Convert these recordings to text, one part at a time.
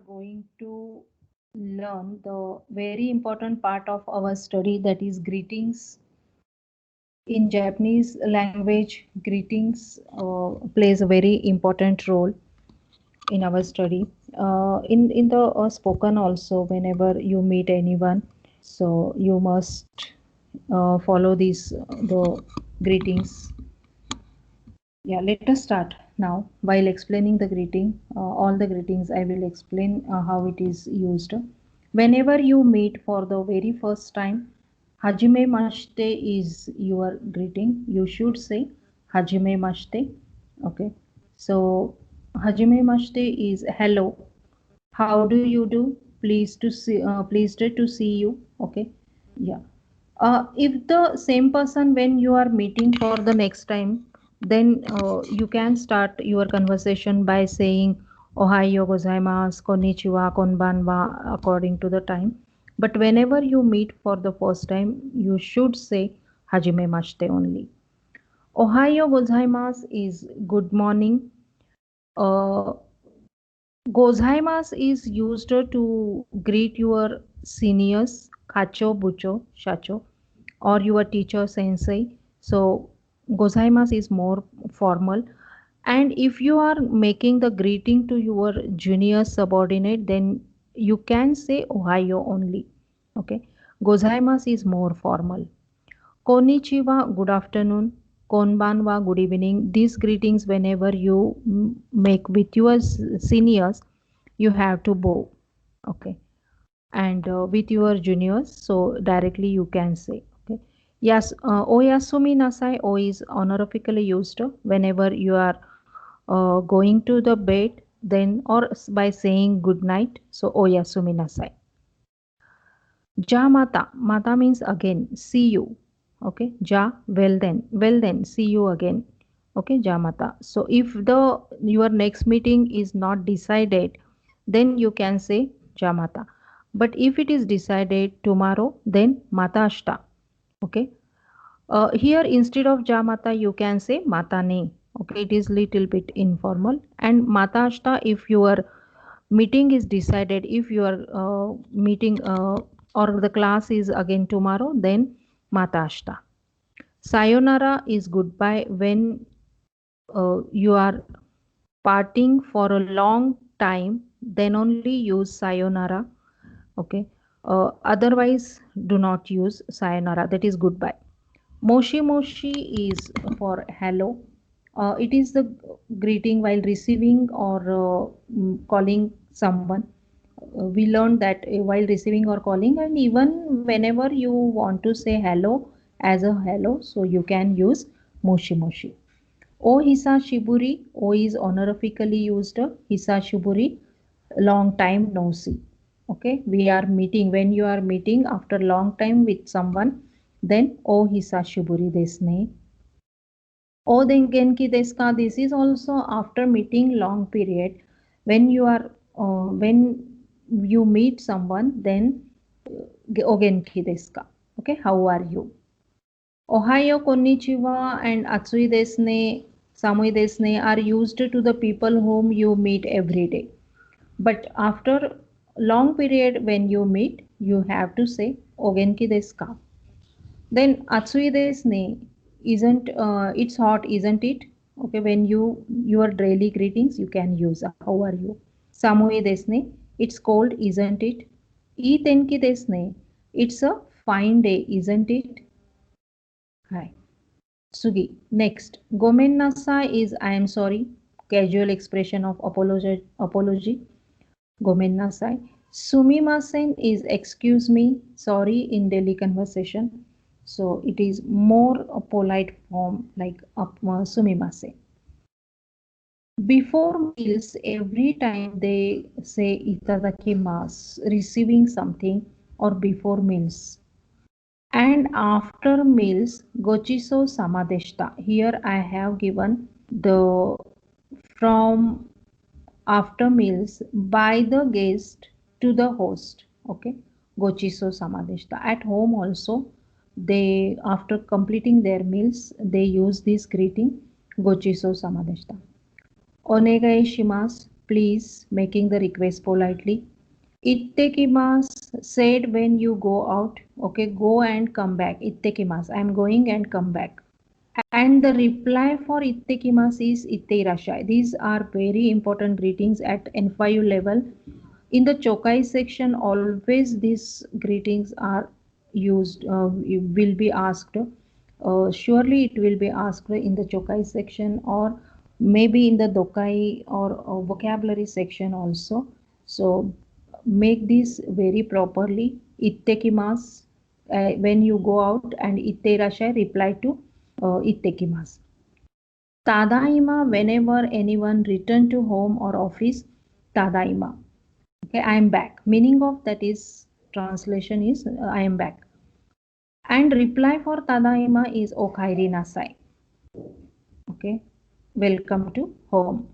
Going to learn the very important part of our study, that is greetings. In Japanese language, greetings plays a very important role in our study. In the spoken also, whenever you meet anyone, so you must follow these the greetings. Yeah, let us start now. While explaining the greeting, all the greetings, I will explain how it is used. Whenever you meet for the very first time, Hajime Mashite is your greeting. You should say Hajime Mashite. Okay. So Hajime Mashite is hello. How do you do? Pleased to see you. Okay. Yeah. If the same person when you are meeting for the next time, then you can start your conversation by saying Ohayo gozaimasu, konnichiwa, konbanwa, according to the time. But whenever you meet for the first time, you should say Hajime Mashite only. Ohayo gozaimasu is good morning. Uh, Gozaimasu is used to greet your seniors, kacho, bucho, shacho, or your teacher, sensei. So, gozaimasu is more formal. And if you are making the greeting to your junior subordinate, then you can say Ohio only. Okay. Gozaimasu is more formal. Konnichiwa, good afternoon. Konbanwa, good evening. These greetings, whenever you make with your seniors, you have to bow. Okay. And with your juniors, so directly you can say. Okay. Yes, oyasumi nasai, o is honorifically used whenever you are going to the bed, then or by saying good night. So oyasumi nasai. Ja mata. Mata means again. See you. Okay. Ja, well then. Well then. See you again. Okay. Ja mata. So if the your next meeting is not decided, then you can say ja mata. But if it is decided tomorrow, then mata ashta. Okay. Here instead of ja mata, you can say mata ne. Okay. It is little bit informal. And mata ashta, if your meeting is decided, if your meeting or the class is again tomorrow, then matashta. Sayonara is goodbye when you are parting for a long time, then only use sayonara. Okay. Otherwise do not use sayonara, that is goodbye. Moshi moshi is for hello. It is the greeting while receiving or calling someone. We learned that while receiving or calling, and even whenever you want to say hello as a hello, so you can use moshi moshi. O Hisashiburi, O is honorifically used. Hisashiburi, long time no see. Okay, we are meeting. When you are meeting after long time with someone, then O Hisashiburi desne. O Dengenki deska. This is also after meeting long period. When you are when you meet someone, then O Genki deska. Okay, how are you? Ohio, konnichiwa, and atsui desne, samui desne are used to the people whom you meet every day. But after long period when you meet, you have to say ogenki desu ka. Then atsui desne isn't it's hot, isn't it? Okay, when you your daily greetings you can use how are you. Samui desne, it's cold, isn't it? I tenki desne, it's a fine day, isn't it? Hi. Sugi. Next, Gomen nasai is I am sorry, casual expression of apology. Gomen nasai. Sumimasen is excuse me, sorry in daily conversation. So it is more a polite form like sumimasen. Before meals, every time they say itadakimasu, receiving something, or before meals. And after meals, gochiso samadeshita. Here I have given the from after meals by the guest to the host. Okay, gochiso samadeshita. At home also, they after completing their meals, they use this greeting gochiso samadeshita. Onegai shimasu. please, making the request politely. Ittekimasu said when you go out, okay, go and come back. Ittekimasu, I am going and come back. And the reply for ittekimasu is itteirashai. These are very important greetings at N5 level. In the Chokai section, always these greetings are used, will be asked. Surely it will be asked in the Chokai section or maybe in the Dokai or vocabulary section also. So make this very properly. Ittekimasu when you go out, and itteirashai reply to ittekimasu. Tadaima whenever anyone return to home or office. Tadaima. Okay, I am back. Meaning of that is translation is I am back. And reply for Tadaima is Okairi nasai. Okay, welcome to home.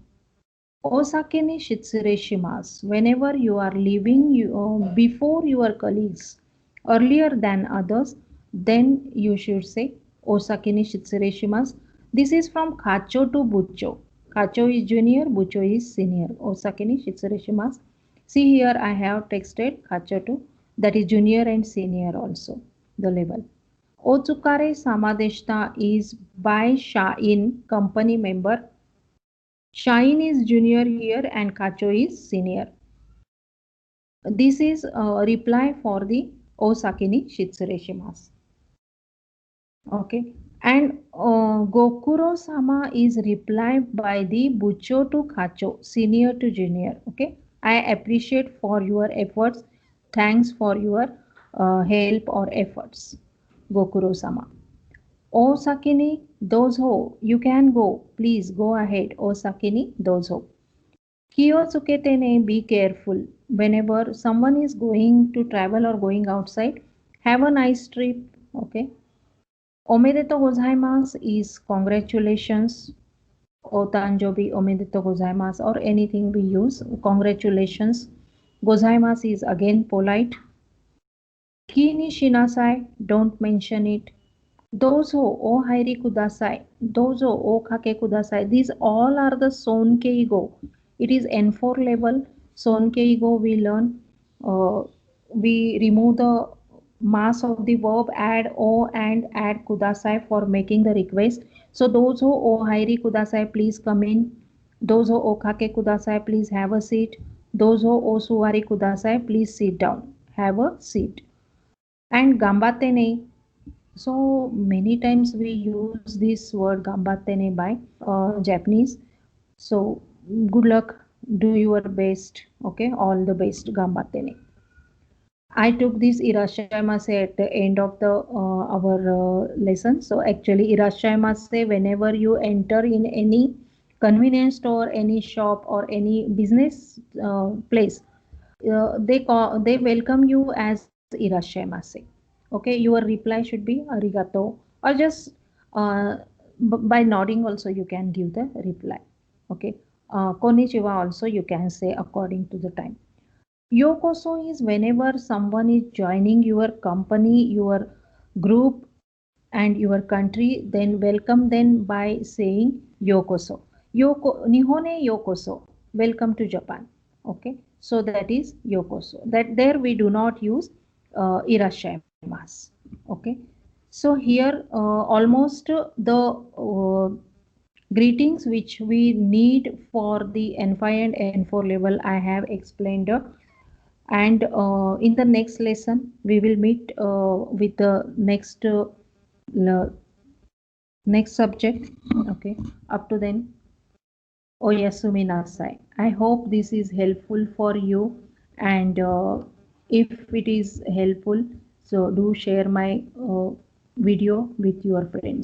Osake ni shitsure shimasu. Whenever you are leaving before your colleagues, earlier than others, then you should say Osake ni shitsure shimasu. This is from Kacho to Bucho. Kacho is junior, Bucho is senior. Osake ni shitsure shimasu. See here I have texted Kacho to, that is junior and senior also, the level. Otsukare samadeshita is by Shain, company member. Shain is junior here and Kacho is senior. This is a reply for the Osake ni shitsure shimasu. Okay, and Gokuro-sama is replied by the Bucho to Kacho, senior to junior. Okay, I appreciate for your efforts. Thanks for your help or efforts. Gokuro-sama. Osake ni dozo, you can go. Please go ahead. Osake ni dozo. Kiyotsuke ne, be careful. Whenever someone is going to travel or going outside, have a nice trip. Okay. Omedetou gozaimasu is congratulations. Otanjobi omedetou gozaimasu, or anything we use. Congratulations. Gozaimasu is again polite. Ki ni shinasai, don't mention it. Dozo o hairi kudasai. Dozo o kake kudasai. These all are the sonkeigo. It is N4 level. Sonkeigo we learn. We remove the mass of the verb, add o and add kudasai for making the request. So dozo o hairi kudasai, please come in. Dozo o kake kudasai, please have a seat. Dozo o suwari kudasai, please sit down. Have a seat. And gambatte ne. So many times we use this word gambatte ne by Japanese. So good luck, do your best. Okay, all the best, gambatte ne. I took this irashaimase at the end of the our lesson. So actually irashaimase, whenever you enter in any convenience store, any shop or any business place, they welcome you as irashaimase. Okay, your reply should be arigato, or just uh, by nodding also you can give the reply. Okay, konnichiwa also you can say according to the time. Yokoso is whenever someone is joining your company, your group, and your country, then welcome them by saying Yokoso. Nihone Yokoso. Welcome to Japan. Okay, so that is Yokoso. That there we do not use Irashaimasu. Okay, so here almost the greetings which we need for the N5 and N4 level I have explained. And in the next lesson we will meet with the next subject. Okay, up to then, oyasumi nasai. I hope this is helpful for you, and if it is helpful, so do share my video with your friends.